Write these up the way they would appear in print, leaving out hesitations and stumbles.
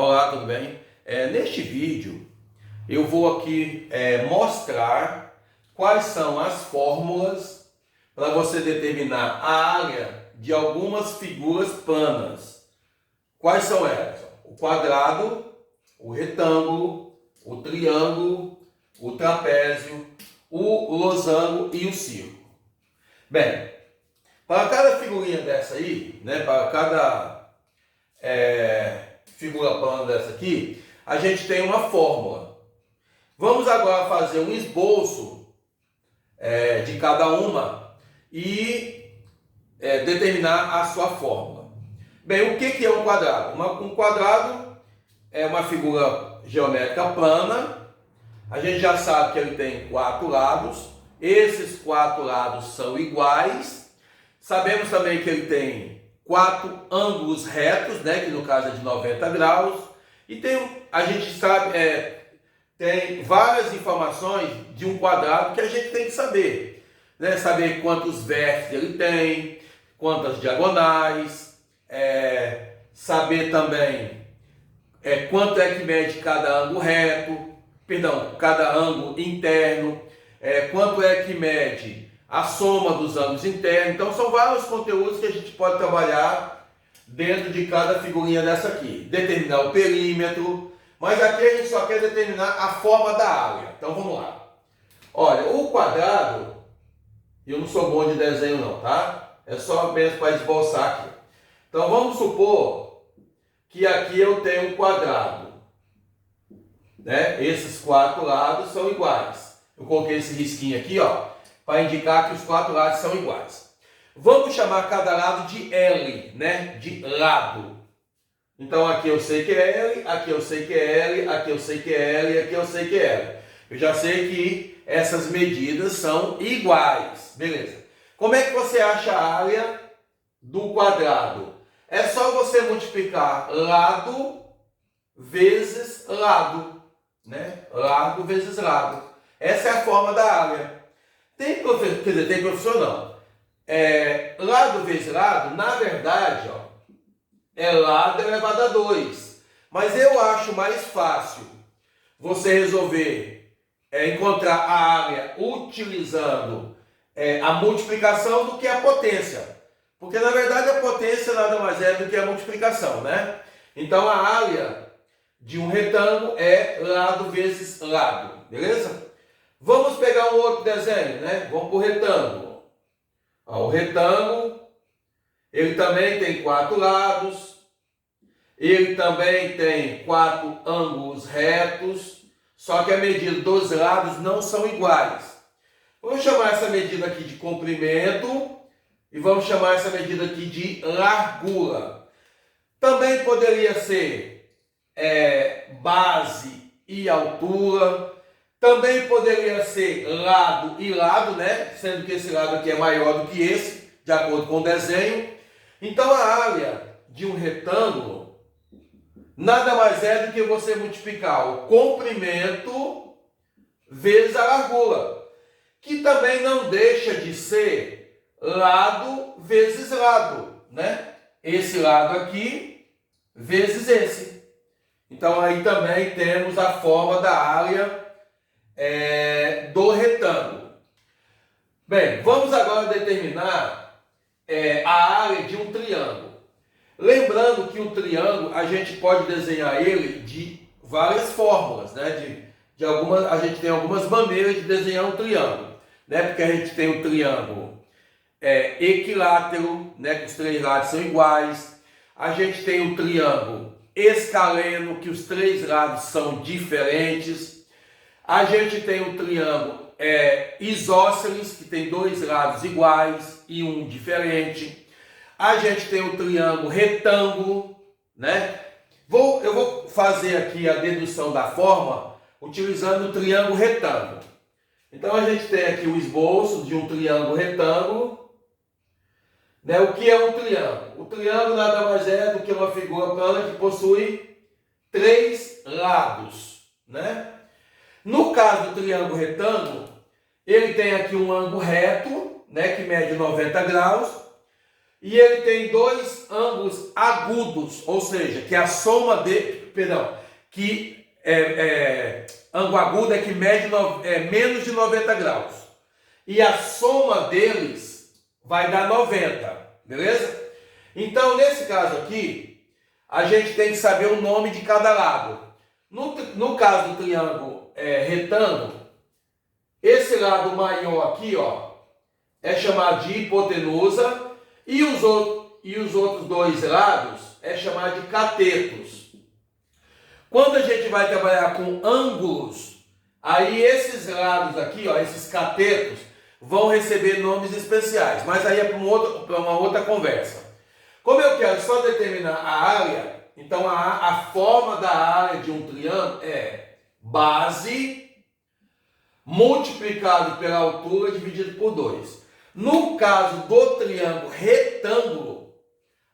Olá, tudo bem? Neste vídeo eu vou aqui mostrar quais são as fórmulas para você determinar a área de algumas figuras planas. Quais são elas? O quadrado, o retângulo, o triângulo, o trapézio, o losango e o círculo. Bem, para cada figurinha dessa aí, para cada figura plana dessa aqui, a gente tem uma fórmula. Vamos agora fazer um esboço de cada uma e determinar a sua fórmula. Bem, o que é um quadrado? Um quadrado é uma figura geométrica plana. A gente já sabe que ele tem 4 lados. Esses 4 lados são iguais. Sabemos também que ele tem 4 ângulos retos, que no caso é de 90 graus. E a gente sabe, tem várias informações de um quadrado que a gente tem que saber. Saber quantos vértices ele tem, quantas diagonais, saber também quanto é que mede cada ângulo reto, cada ângulo interno, quanto é que mede a soma dos ângulos internos. Então são vários conteúdos que a gente pode trabalhar dentro de cada figurinha dessa aqui. Determinar o perímetro, mas aqui a gente só quer determinar a forma da área. Então vamos lá. Olha, o quadrado, eu não sou bom de desenho não, tá? É só mesmo para esboçar aqui. Então vamos supor que aqui eu tenho um quadrado. Esses 4 lados são iguais. Eu coloquei esse risquinho aqui, para indicar que os 4 lados são iguais. Vamos chamar cada lado de L, de lado. Então aqui eu sei que é L, aqui eu sei que é L, aqui eu sei que é L, aqui eu sei que é L. Eu já sei que essas medidas são iguais. Beleza. Como é que você acha a área do quadrado? É só você multiplicar lado vezes lado. Lado vezes lado. Essa é a forma da área. Tem professor não. Lado vezes lado, na verdade, é lado elevado a 2. Mas eu acho mais fácil você resolver encontrar a área utilizando a multiplicação do que a potência. Porque na verdade a potência nada mais é do que a multiplicação, Então a área de um retângulo é lado vezes lado, beleza? Vamos pegar um outro desenho, Vamos para o retângulo. O retângulo, ele também tem 4 lados. Ele também tem 4 ângulos retos. Só que a medida dos lados não são iguais. Vamos chamar essa medida aqui de comprimento. E vamos chamar essa medida aqui de largura. Também poderia ser base e altura. Também poderia ser lado e lado, Sendo que esse lado aqui é maior do que esse, de acordo com o desenho. Então a área de um retângulo nada mais é do que você multiplicar o comprimento vezes a largura, que também não deixa de ser lado vezes lado, Esse lado aqui vezes esse. Então aí também temos a forma da área do retângulo. Bem, vamos agora determinar a área de um triângulo. Lembrando que o triângulo a gente pode desenhar ele de várias fórmulas, a gente tem algumas maneiras de desenhar um triângulo, Porque a gente tem o triângulo equilátero, que os 3 lados são iguais. A gente tem o triângulo escaleno, que os 3 lados são diferentes. A gente tem o triângulo isósceles, que tem 2 lados iguais e um diferente. A gente tem o triângulo retângulo, Eu vou fazer aqui a dedução da forma utilizando o triângulo retângulo. Então a gente tem aqui o esboço de um triângulo retângulo. O que é um triângulo? O triângulo nada mais é do que uma figura plana que possui 3 lados, No caso do triângulo retângulo, ele tem aqui um ângulo reto, que mede 90 graus, e ele tem 2 ângulos agudos, ou seja, que a soma perdão, que ângulo agudo é que mede menos de 90 graus. E a soma deles vai dar 90, beleza? Então, nesse caso aqui, a gente tem que saber o nome de cada lado. No caso do triângulo retângulo, esse lado maior aqui, ó, é chamado de hipotenusa, e os outros dois lados é chamado de catetos. Quando a gente vai trabalhar com ângulos, aí esses lados aqui, ó, esses catetos, vão receber nomes especiais, mas aí é para uma outra conversa. Como eu quero só determinar a área, então a forma da área de um triângulo é base multiplicado pela altura dividido por 2. No caso do triângulo retângulo,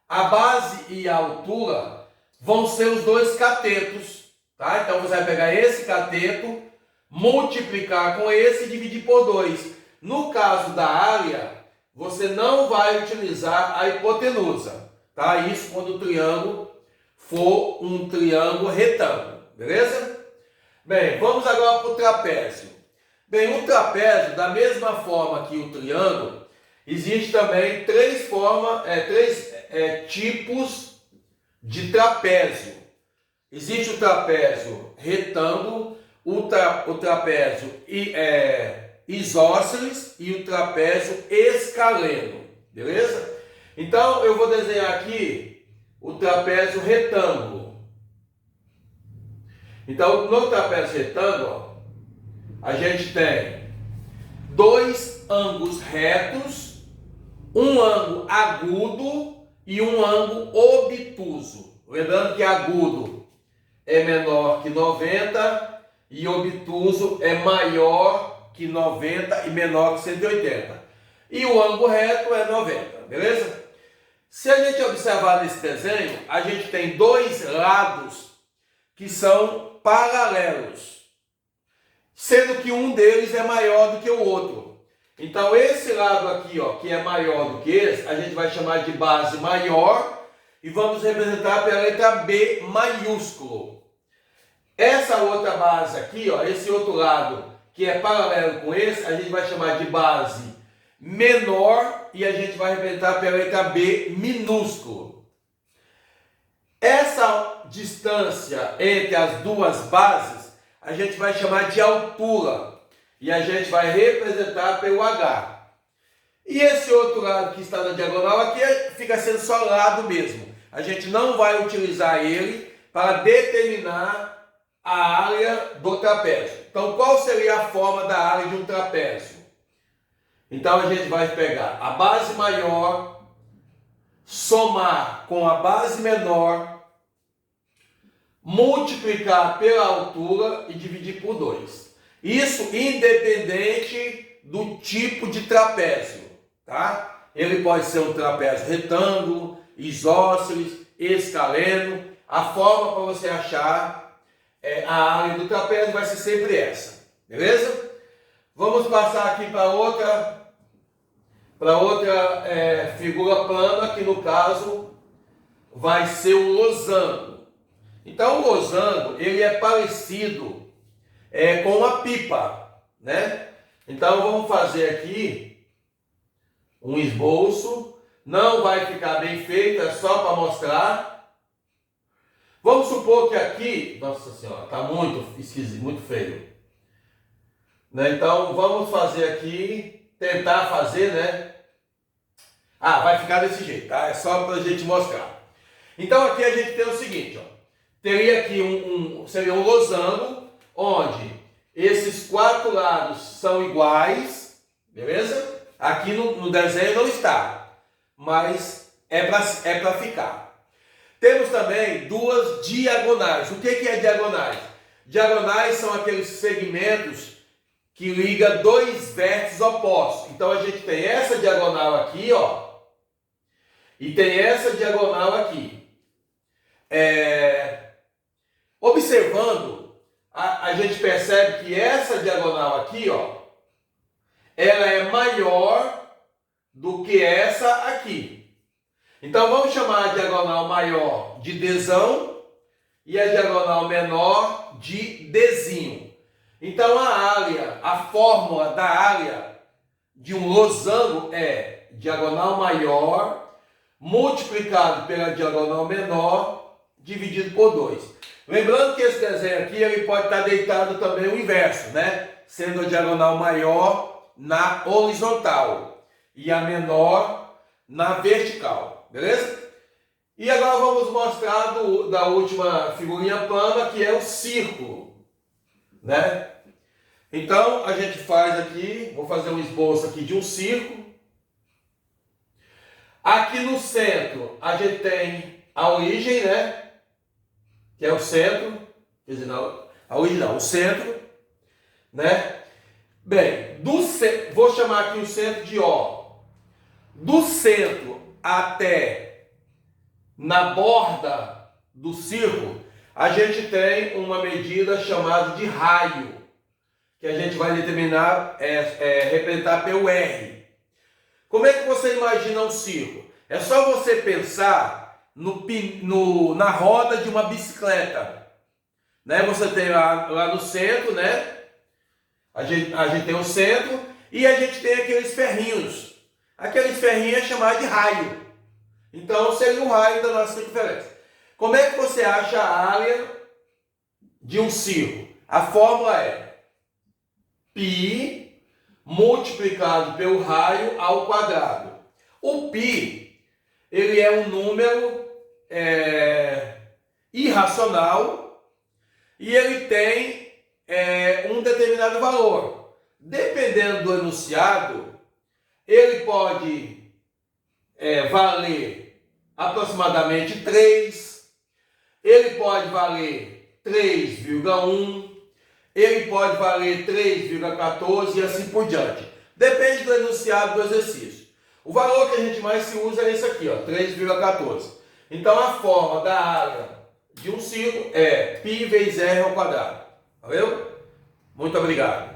a base e a altura vão ser os dois catetos, tá? Então você vai pegar esse cateto, multiplicar com esse e dividir por 2. No caso da área, você não vai utilizar a hipotenusa, tá? Isso quando o triângulo for um triângulo retângulo, beleza? Bem, vamos agora para o trapézio. Bem, o trapézio, da mesma forma que o triângulo, existe também três tipos de trapézio. Existe o trapézio retângulo, o trapézio isósceles e o trapézio escaleno, beleza? Então eu vou desenhar aqui o trapézio retângulo. Então no trapézio retângulo, ó, a gente tem dois ângulos retos, um ângulo agudo e um ângulo obtuso. Lembrando que agudo é menor que 90 e obtuso é maior que 90 e menor que 180. E o ângulo reto é 90, beleza? Se a gente observar nesse desenho, a gente tem dois lados que são paralelos, sendo que um deles é maior do que o outro. Então esse lado aqui, ó, que é maior do que esse, a gente vai chamar de base maior e vamos representar pela letra B maiúsculo. Essa outra base aqui, ó, esse outro lado que é paralelo com esse, a gente vai chamar de base menor e a gente vai representar pela letra B minúsculo. Essa distância entre as duas bases a gente vai chamar de altura e a gente vai representar pelo H. E esse outro lado que está na diagonal aqui fica sendo só lado mesmo. A gente não vai utilizar ele para determinar a área do trapézio. Então, qual seria a forma da área de um trapézio? Então, a gente vai pegar a base maior, somar com a base menor, multiplicar pela altura e dividir por 2. Isso independente do tipo de trapézio, tá? Ele pode ser um trapézio retângulo, isósceles, escaleno. A forma para você achar a área do trapézio vai ser sempre essa, beleza? Vamos passar aqui para outra figura plana, que no caso vai ser o losango. Então o losango, ele é parecido com uma pipa, né? Então vamos fazer aqui um esboço. Não vai ficar bem feito, é só para mostrar. Vamos supor que aqui, nossa senhora, está muito esquisito, muito feio, né? Então vamos fazer aqui, tentar fazer, né? Vai ficar desse jeito, tá? É só para a gente mostrar. Então aqui a gente tem o seguinte, ó. Teria aqui seria um losango, onde esses quatro lados são iguais, beleza? Aqui no desenho não está, mas é para ficar. Temos também duas diagonais. O que é diagonais? Diagonais são aqueles segmentos que ligam dois vértices opostos. Então a gente tem essa diagonal aqui, ó, e tem essa diagonal aqui. Observando, a gente percebe que essa diagonal aqui, ó, ela é maior do que essa aqui. Então vamos chamar a diagonal maior de desão e a diagonal menor de Dzinho. Então a fórmula da área de um losango é diagonal maior multiplicado pela diagonal menor dividido por 2. Lembrando que esse desenho aqui ele pode estar deitado também o inverso, né? Sendo a diagonal maior na horizontal e a menor na vertical, beleza? E agora vamos mostrar da última figurinha plana, que é o círculo, né? Então a gente faz aqui, vou fazer um esboço aqui de um círculo. Aqui no centro a gente tem a origem, né? Que é o centro, quer dizer, não, a origem não, o centro, né? Bem, vou chamar aqui o centro de O. Do centro até na borda do círculo, a gente tem uma medida chamada de raio, que a gente vai determinar, representar pelo R. Como é que você imagina um círculo? É só você pensar na roda de uma bicicleta, né? Você tem lá no centro, né? A gente tem o centro e a gente tem aqueles ferrinhos. Aqueles ferrinhos é chamado de raio. Então seria o raio da nossa circunferência. Como é que você acha a área de um círculo? A fórmula é π multiplicado pelo raio ao quadrado. O π, ele é um número irracional e ele tem um determinado valor. Dependendo do enunciado, ele pode valer aproximadamente 3, ele pode valer 3,1, ele pode valer 3,14 e assim por diante. Depende do enunciado do exercício. O valor que a gente mais se usa é esse aqui, 3,14. Então a forma da área de um círculo é π vezes r ao quadrado. Valeu? Muito obrigado.